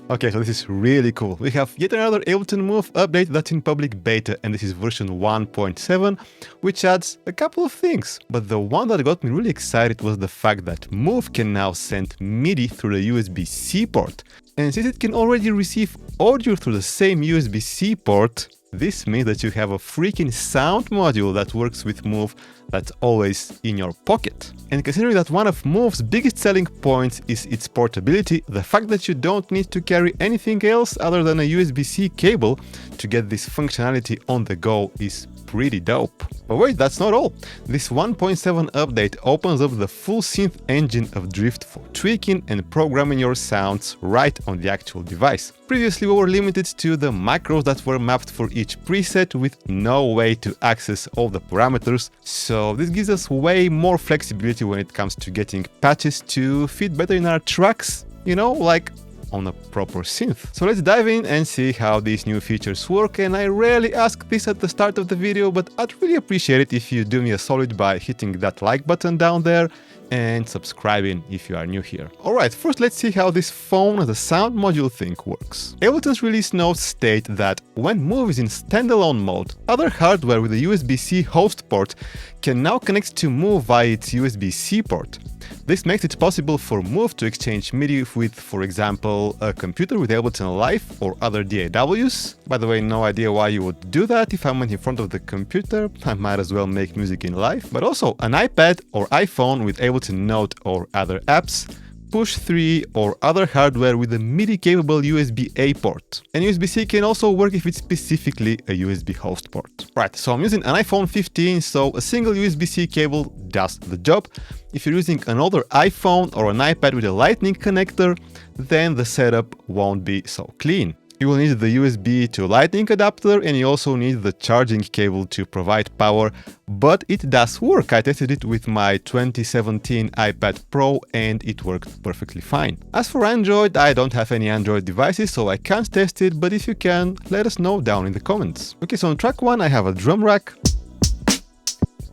Okay, so this is really cool. We have yet another Ableton Move update that's in public beta, and this is version 1.7, which adds a couple of things. But the one that got me really excited was the fact that Move can now send MIDI through the USB-C port. And since it can already receive audio through the same USB-C port, this means that you have a freaking sound module that works with Move that's always in your pocket. And considering that one of Move's biggest selling points is its portability, the fact that you don't need to carry anything else other than a USB-C cable to get this functionality on the go is pretty dope. But wait, that's not all. This 1.7 update opens up the full synth engine of Drift for tweaking and programming your sounds right on the actual device. Previously, we were limited to the macros that were mapped for each preset with no way to access all the parameters, so this gives us way more flexibility when it comes to getting patches to fit better in our tracks, you know, like on a proper synth. So let's dive in and see how these new features work, and I rarely ask this at the start of the video, but I'd really appreciate it if you do me a solid by hitting that like button down there and subscribing if you are new here. Alright, first let's see how this phone as a sound module thing works. Ableton's release notes state that when Move is in standalone mode, other hardware with a USB-C host port can now connect to Move via its USB-C port. This makes it possible for Move to exchange MIDI with, for example, a computer with Ableton Live or other DAWs. By the way, no idea why you would do that. If I'm in front of the computer, I might as well make music in Live. But also an iPad or iPhone with Ableton Note or other apps, Push 3 or other hardware with a MIDI-capable USB-A port. And USB-C can also work if it's specifically a USB host port. Right, so I'm using an iPhone 15, so a single USB-C cable does the job. If you're using an older iPhone or an iPad with a Lightning connector, then the setup won't be so clean. You will need the USB to Lightning adapter, and you also need the charging cable to provide power, but it does work. I tested it with my 2017 iPad Pro and it worked perfectly fine. As for Android, I don't have any Android devices, so I can't test it, but if you can, let us know down in the comments. Okay, so on track 1 I have a drum rack.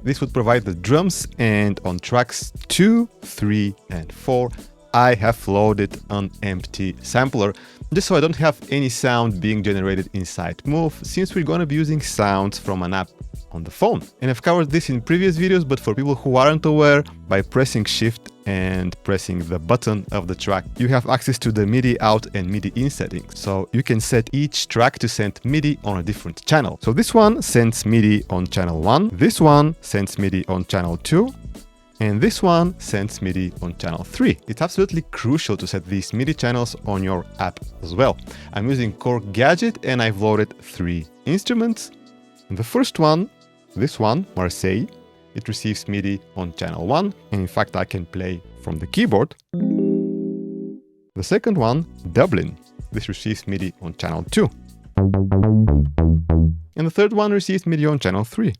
This would provide the drums, and on tracks 2, 3 and 4 I have loaded an empty sampler, just so I don't have any sound being generated inside Move, since we're gonna be using sounds from an app on the phone. And I've covered this in previous videos, but for people who aren't aware, by pressing Shift and pressing the button of the track, you have access to the MIDI out and MIDI in settings. So you can set each track to send MIDI on a different channel. So this one sends MIDI on channel 1, this one sends MIDI on channel 2, and this one sends MIDI on channel 3. It's absolutely crucial to set these MIDI channels on your app as well. I'm using Core Gadget and I've loaded 3 instruments. And the first one, this one, Marseille, it receives MIDI on channel 1, and in fact I can play from the keyboard. The second one, Dublin, this receives MIDI on channel 2. And the third one receives MIDI on channel 3.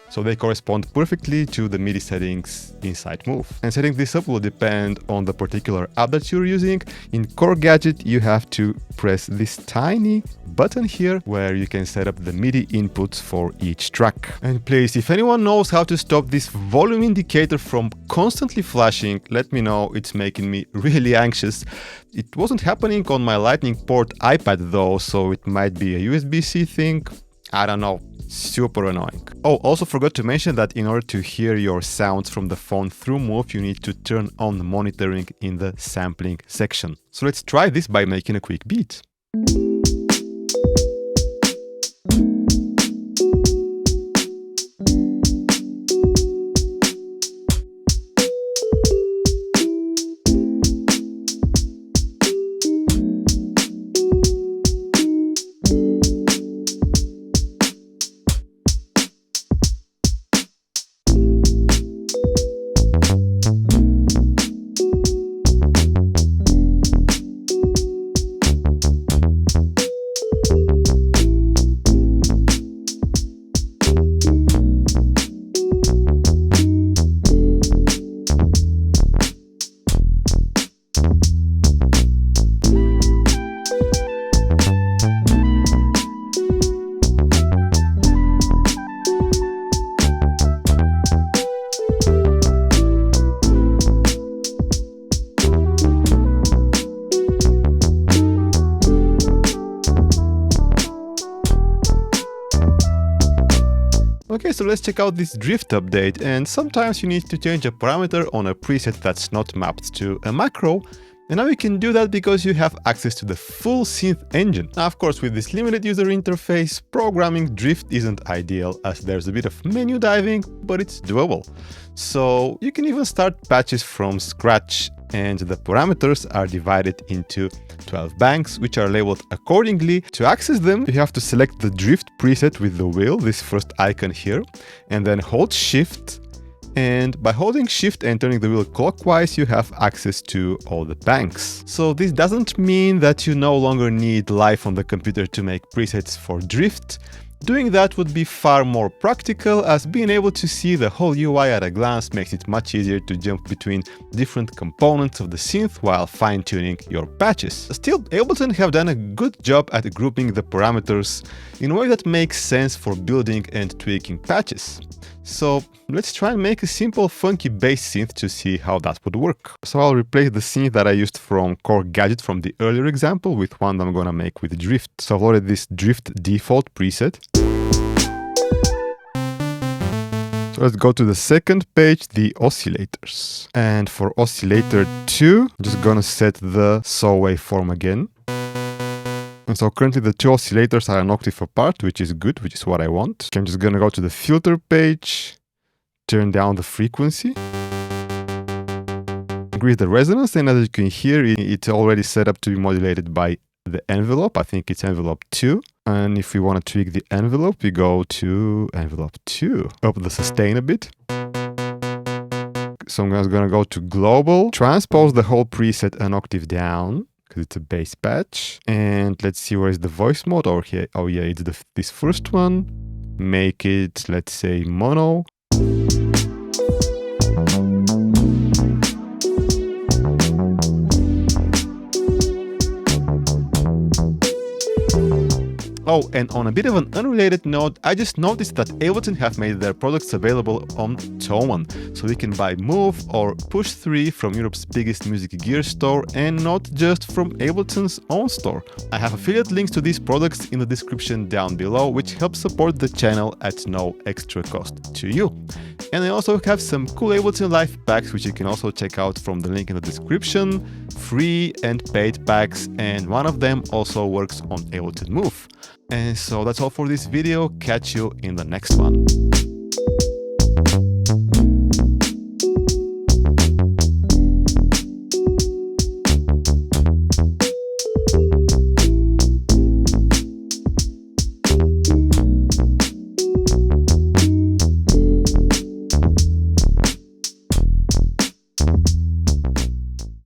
So they correspond perfectly to the MIDI settings inside Move. And setting this up will depend on the particular app that you're using. In Core Gadget, you have to press this tiny button here where you can set up the MIDI inputs for each track. And please, if anyone knows how to stop this volume indicator from constantly flashing, let me know. It's making me really anxious. It wasn't happening on my Lightning port iPad though, so it might be a USB-C thing. I don't know. Super annoying. Oh, also forgot to mention that in order to hear your sounds from the phone through Move, you need to turn on the monitoring in the sampling section. So let's try this by making a quick beat. Okay, so let's check out this drift update, and sometimes you need to change a parameter on a preset that's not mapped to a macro. And now you can do that because you have access to the full Synth engine. Now, of course, with this limited user interface, programming drift isn't ideal as there's a bit of menu diving, but it's doable. So you can even start patches from scratch, and the parameters are divided into 12 banks, which are labeled accordingly. To access them, you have to select the drift preset with the wheel, this first icon here, and then hold Shift. And by holding Shift and turning the wheel clockwise, you have access to all the banks. So this doesn't mean that you no longer need live on the computer to make presets for drift. Doing that would be far more practical, as being able to see the whole UI at a glance makes it much easier to jump between different components of the synth while fine-tuning your patches. Still, Ableton have done a good job at grouping the parameters in a way that makes sense for building and tweaking patches. So let's try and make a simple funky bass synth to see how that would work. So I'll replace the synth that I used from Core Gadget from the earlier example with one that I'm gonna make with drift. So I've loaded this drift default preset. So let's go to the second page, the oscillators. And for oscillator 2, I'm just gonna set the saw waveform again. And so currently the two oscillators are an octave apart, which is good, which is what I want. Okay, I'm just gonna go to the filter page, turn down the frequency, increase the resonance, and as you can hear, it's already set up to be modulated by the envelope. I think it's envelope 2. And if we want to tweak the envelope, we go to envelope 2, up the sustain a bit. So I'm just gonna go to global, transpose the whole preset an octave down, because it's a bass patch. And let's see, where is the voice mode over here? Oh yeah, it's this first one. Make it, let's say, mono. Oh, and on a bit of an unrelated note, I just noticed that Ableton have made their products available on Tone, so we can buy Move or Push 3 from Europe's biggest music gear store, and not just from Ableton's own store. I have affiliate links to these products in the description down below, which helps support the channel at no extra cost to you. And I also have some cool Ableton Live packs, which you can also check out from the link in the description, free and paid packs, and one of them also works on Ableton Move. And so that's all for this video. Catch you in the next one.